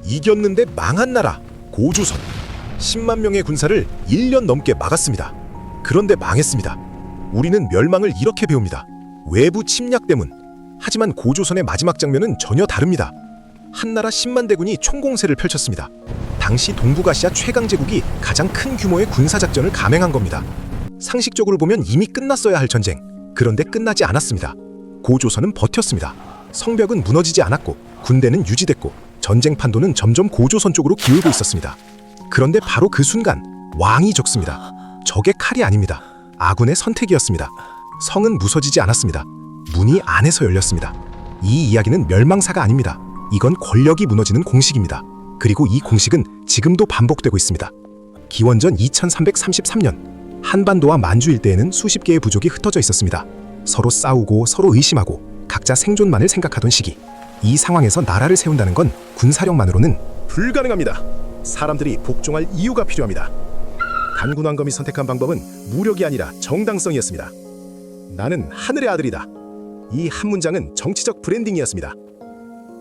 이겼는데 망한 나라 고조선. 10만 명의 군사를 1년 넘게 막았습니다. 그런데 망했습니다. 우리는 멸망을 이렇게 배웁니다. 외부 침략 때문. 하지만 고조선의 마지막 장면은 전혀 다릅니다. 한나라 10만 대군이 총공세를 펼쳤습니다. 당시 동북아시아 최강 제국이 가장 큰 규모의 군사작전을 감행한 겁니다. 상식적으로 보면 이미 끝났어야 할 전쟁. 그런데 끝나지 않았습니다. 고조선은 버텼습니다. 성벽은 무너지지 않았고 군대는 유지됐고 전쟁 판도는 점점 고조선 쪽으로 기울고 있었습니다. 그런데 바로 그 순간 왕이 적습니다. 적의 칼이 아닙니다. 아군의 선택이었습니다. 성은 무너지지 않았습니다. 문이 안에서 열렸습니다. 이 이야기는 멸망사가 아닙니다. 이건 권력이 무너지는 공식입니다. 그리고 이 공식은 지금도 반복되고 있습니다. 기원전 2333년 한반도와 만주 일대에는 수십 개의 부족이 흩어져 있었습니다. 서로 싸우고 서로 의심하고 각자 생존만을 생각하던 시기. 이 상황에서 나라를 세운다는 건 군사력만으로는 불가능합니다. 사람들이 복종할 이유가 필요합니다. 단군 왕검이 선택한 방법은 무력이 아니라 정당성이었습니다. 나는 하늘의 아들이다. 이 한 문장은 정치적 브랜딩이었습니다.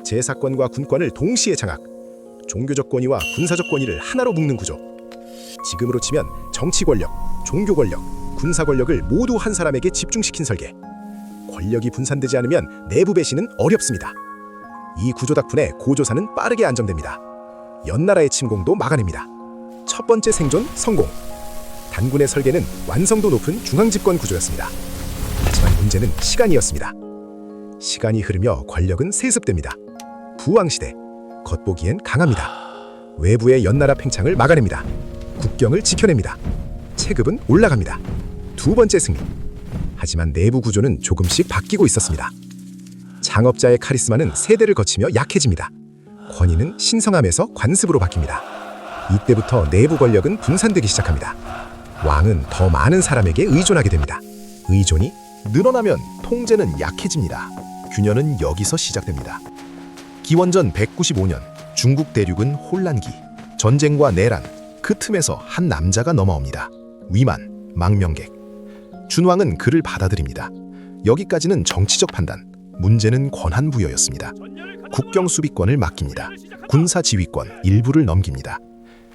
제사권과 군권을 동시에 장악, 종교적 권위와 군사적 권위를 하나로 묶는 구조. 지금으로 치면 정치 권력, 종교 권력, 군사 권력을 모두 한 사람에게 집중시킨 설계. 권력이 분산되지 않으면 내부 배신은 어렵습니다. 이 구조 덕분에 고조선은 빠르게 안정됩니다. 연나라의 침공도 막아냅니다. 첫 번째 생존 성공. 단군의 설계는 완성도 높은 중앙집권 구조였습니다. 하지만 문제는 시간이었습니다. 시간이 흐르며 권력은 세습됩니다. 부왕시대. 겉보기엔 강합니다. 외부의 연나라 팽창을 막아냅니다. 국경을 지켜냅니다. 체급은 올라갑니다. 두 번째 승리. 하지만 내부 구조는 조금씩 바뀌고 있었습니다. 장업자의 카리스마는 세대를 거치며 약해집니다. 권위는 신성함에서 관습으로 바뀝니다. 이때부터 내부 권력은 분산되기 시작합니다. 왕은 더 많은 사람에게 의존하게 됩니다. 의존이 늘어나면 통제는 약해집니다. 균열은 여기서 시작됩니다. 기원전 195년 중국 대륙은 혼란기, 전쟁과 내란, 그 틈에서 한 남자가 넘어옵니다. 위만, 망명객. 준왕은 그를 받아들입니다. 여기까지는 정치적 판단, 문제는 권한 부여였습니다. 국경 수비권을 맡깁니다. 군사 지휘권 일부를 넘깁니다.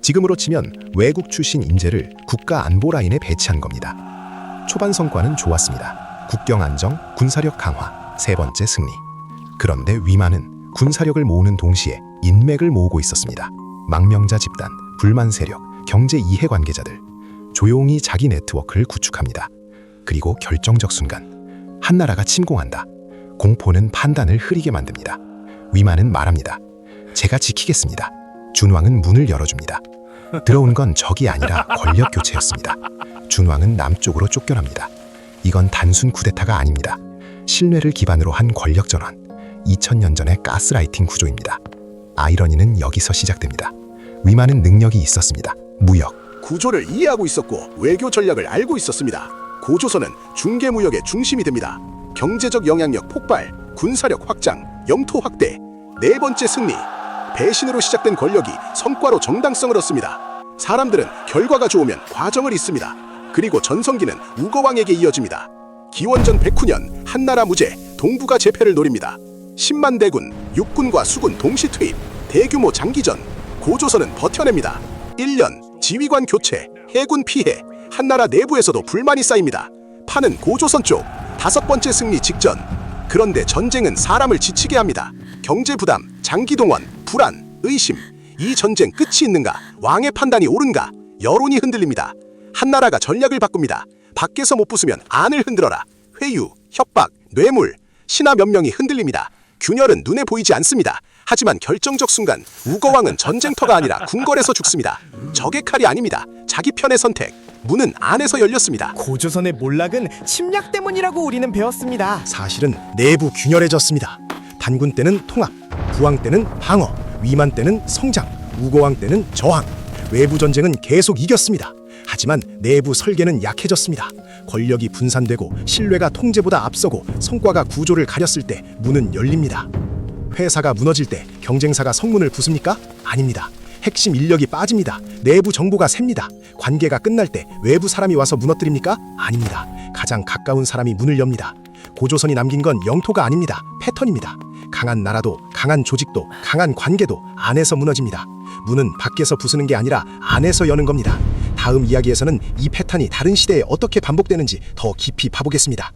지금으로 치면 외국 출신 인재를 국가 안보 라인에 배치한 겁니다. 초반 성과는 좋았습니다. 국경 안정, 군사력 강화, 세 번째 승리. 그런데 위만은 군사력을 모으는 동시에 인맥을 모으고 있었습니다. 망명자 집단, 불만 세력, 경제 이해관계자들. 조용히 자기 네트워크를 구축합니다. 그리고 결정적 순간 한나라가 침공한다. 공포는 판단을 흐리게 만듭니다. 위만은 말합니다. 제가 지키겠습니다. 준왕은 문을 열어줍니다. 들어온 건 적이 아니라 권력 교체였습니다. 준왕은 남쪽으로 쫓겨납니다. 이건 단순 쿠데타가 아닙니다. 신뢰를 기반으로 한 권력 전환. 2000년 전의 가스라이팅 구조입니다. 아이러니는 여기서 시작됩니다. 위만은 능력이 있었습니다. 무역. 구조를 이해하고 있었고 외교 전략을 알고 있었습니다. 고조선은 중개무역의 중심이 됩니다. 경제적 영향력 폭발, 군사력 확장, 영토 확대. 네 번째 승리. 배신으로 시작된 권력이 성과로 정당성을 얻습니다. 사람들은 결과가 좋으면 과정을 잊습니다. 그리고 전성기는 우거왕에게 이어집니다. 기원전 109년 한나라 무제, 동북아 재패를 노립니다. 10만 대군, 육군과 수군 동시 투입, 대규모 장기전. 고조선은 버텨냅니다. 1년, 지휘관 교체, 해군 피해. 한나라 내부에서도 불만이 쌓입니다. 판은 고조선 쪽. 다섯 번째 승리 직전. 그런데 전쟁은 사람을 지치게 합니다. 경제 부담, 장기 동원, 불안, 의심. 이 전쟁 끝이 있는가? 왕의 판단이 옳은가? 여론이 흔들립니다. 한나라가 전략을 바꿉니다. 밖에서 못 부수면 안을 흔들어라. 회유, 협박, 뇌물. 신하 몇 명이 흔들립니다. 균열은 눈에 보이지 않습니다. 하지만 결정적 순간 우거왕은 전쟁터가 아니라 궁궐에서 죽습니다. 적의 칼이 아닙니다. 자기 편의 선택. 문은 안에서 열렸습니다. 고조선의 몰락은 침략 때문이라고 우리는 배웠습니다. 사실은 내부 균열해졌습니다. 단군 때는 통합, 부왕 때는 방어, 위만 때는 성장, 우거왕 때는 저항. 외부 전쟁은 계속 이겼습니다. 하지만 내부 설계는 약해졌습니다. 권력이 분산되고 신뢰가 통제보다 앞서고 성과가 구조를 가렸을 때 문은 열립니다. 회사가 무너질 때 경쟁사가 성문을 부숩니까? 아닙니다. 핵심 인력이 빠집니다. 내부 정보가 셉니다. 관계가 끝날 때 외부 사람이 와서 무너뜨립니까? 아닙니다. 가장 가까운 사람이 문을 엽니다. 고조선이 남긴 건 영토가 아닙니다. 패턴입니다. 강한 나라도, 강한 조직도, 강한 관계도 안에서 무너집니다. 문은 밖에서 부수는 게 아니라 안에서 여는 겁니다. 다음 이야기에서는 이 패턴이 다른 시대에 어떻게 반복되는지 더 깊이 파보겠습니다.